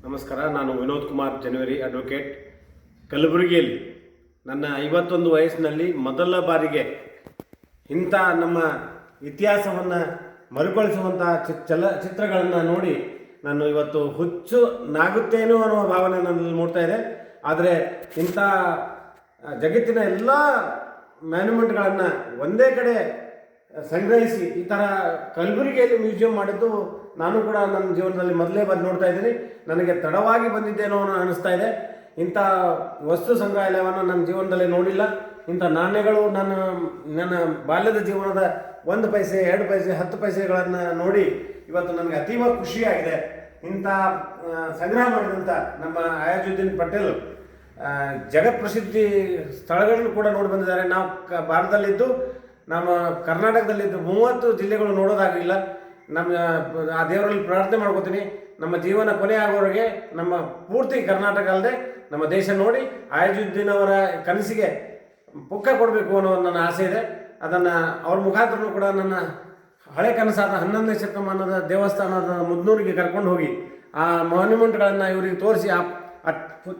ನಮಸ್ಕಾರ. ನಾನು ವಿನೋದ್ ಕುಮಾರ್ ಜನವರಿ ಅಡ್ವೊಕೇಟ್. ಕಲಬುರಗಿಯಲ್ಲಿ ನನ್ನ 51 ವಯಸ್ಸಿನಲ್ಲಿ ಮೊದಲ ಬಾರಿಗೆ ಇಂಥ ನಮ್ಮ ಇತಿಹಾಸವನ್ನು ಮರುಕಳಿಸುವಂಥ ಚಿತ್ರಗಳನ್ನು ನೋಡಿ ನಾನು ಇವತ್ತು ಹುಚ್ಚು ನಾಗುತ್ತೇನೋ ಅನ್ನುವ ಭಾವನೆ ನನ್ನಲ್ಲಿ ಮೂಡ್ತಾ ಇದೆ. ಆದರೆ ಇಂಥ ಜಗತ್ತಿನ ಎಲ್ಲ ಮ್ಯಾನ್ಯುಮೆಂಟ್ಗಳನ್ನು ಒಂದೇ ಕಡೆ ಸಂಗ್ರಹಿಸಿ ಈ ಥರ ಕಲಬುರಗಿಯಲ್ಲಿ ಮ್ಯೂಸಿಯಂ ಮಾಡಿದ್ದು ನಾನು ಕೂಡ ನನ್ನ ಜೀವನದಲ್ಲಿ ಮೊದಲೇ ಬಾರಿ ನೋಡ್ತಾ ಇದ್ದೀನಿ. ನನಗೆ ತಡವಾಗಿ ಬಂದಿದ್ದೇನೋ ಅನ್ನೋ ಅನಿಸ್ತಾ ಇದೆ. ಇಂಥ ವಸ್ತು ಸಂಗ್ರಹಾಲಯವನ್ನು ನನ್ನ ಜೀವನದಲ್ಲಿ ನೋಡಿಲ್ಲ. ಇಂಥ ನಾಣ್ಯಗಳು ನನ್ನ ಬಾಲ್ಯದ ಜೀವನದ 1 ಪೈಸೆ 2 ಪೈಸೆ 10 ಪೈಸೆಗಳನ್ನು ನೋಡಿ ಇವತ್ತು ನನಗೆ ಅತೀವ ಖುಷಿಯಾಗಿದೆ. ಇಂಥ ಸಂಗ್ರಹ ಮಾಡಿದಂಥ ನಮ್ಮ ಆಯಾಜುದ್ದೀನ್ ಪಟೇಲ್ ಜಗತ್ ಪ್ರಸಿದ್ಧಿ ಸ್ಥಳಗಳನ್ನು ಕೂಡ ನೋಡಿ ಬಂದಿದ್ದಾರೆ. ನಾವು ಭಾರತದಲ್ಲಿದ್ದು ನಮ್ಮ ಕರ್ನಾಟಕದಲ್ಲಿದ್ದು 30 ಜಿಲ್ಲೆಗಳು ನೋಡೋದಾಗಲಿಲ್ಲ. ನಮ್ಮ ಆ ದೇವರಲ್ಲಿ ಪ್ರಾರ್ಥನೆ ಮಾಡ್ಕೋತೀನಿ, ನಮ್ಮ ಜೀವನ ಕೊನೆ ಆಗೋವರೆಗೆ ನಮ್ಮ ಪೂರ್ತಿ ಕರ್ನಾಟಕ ಅಲ್ಲದೆ ನಮ್ಮ ದೇಶ ನೋಡಿ ಆಯಾಜುದ್ದೀನ್ ಅವರ ಕನಸಿಗೆ ಪುಕ್ಕ ಕೊಡಬೇಕು ಅನ್ನೋ ನನ್ನ ಆಸೆ ಇದೆ. ಅದನ್ನು ಅವ್ರ ಮುಖಾಂತರನೂ ಕೂಡ ನನ್ನ ಹಳೆ ಕನಸಾದ 11ನೇ ಶತಮಾನದ ದೇವಸ್ಥಾನದ ಮುದ್ನೂರಿಗೆ ಕರ್ಕೊಂಡು ಹೋಗಿ ಆ ಮಾನ್ಯುಮೆಂಟ್ಗಳನ್ನು ಇವರಿಗೆ ತೋರಿಸಿ ಆ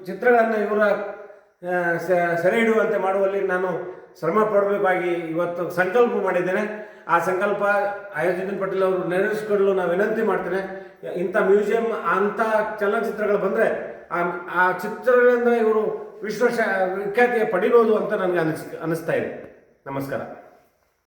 ಚಿತ್ರಗಳನ್ನು ಇವರ ಸೆರೆ ಹಿಡುವಂತೆ ಮಾಡುವಲ್ಲಿ ನಾನು ಶ್ರಮ ಪಡಬೇಕಾಗಿ ಇವತ್ತು ಸಂಕಲ್ಪ ಮಾಡಿದ್ದೇನೆ. ಆ ಸಂಕಲ್ಪ ಆಯಾಜುದ್ದೀನ್ ಪಟೇಲ್ ಅವರು ನೆರವೇರಿಸಿಕೊಳ್ಳಲು ನಾನು ವಿನಂತಿ ಮಾಡ್ತೇನೆ. ಇಂಥ ಮ್ಯೂಸಿಯಂ ಅಂಥ ಚಲನಚಿತ್ರಗಳು ಬಂದರೆ ಆ ಚಿತ್ರಗಳಿಂದ ಇವರು ವಿಖ್ಯಾತಿಯ ಪಡಿಬೋದು ಅಂತ ನನಗೆ ಅನ್ನಿಸ್ತಾ ಇದೆ. ನಮಸ್ಕಾರ.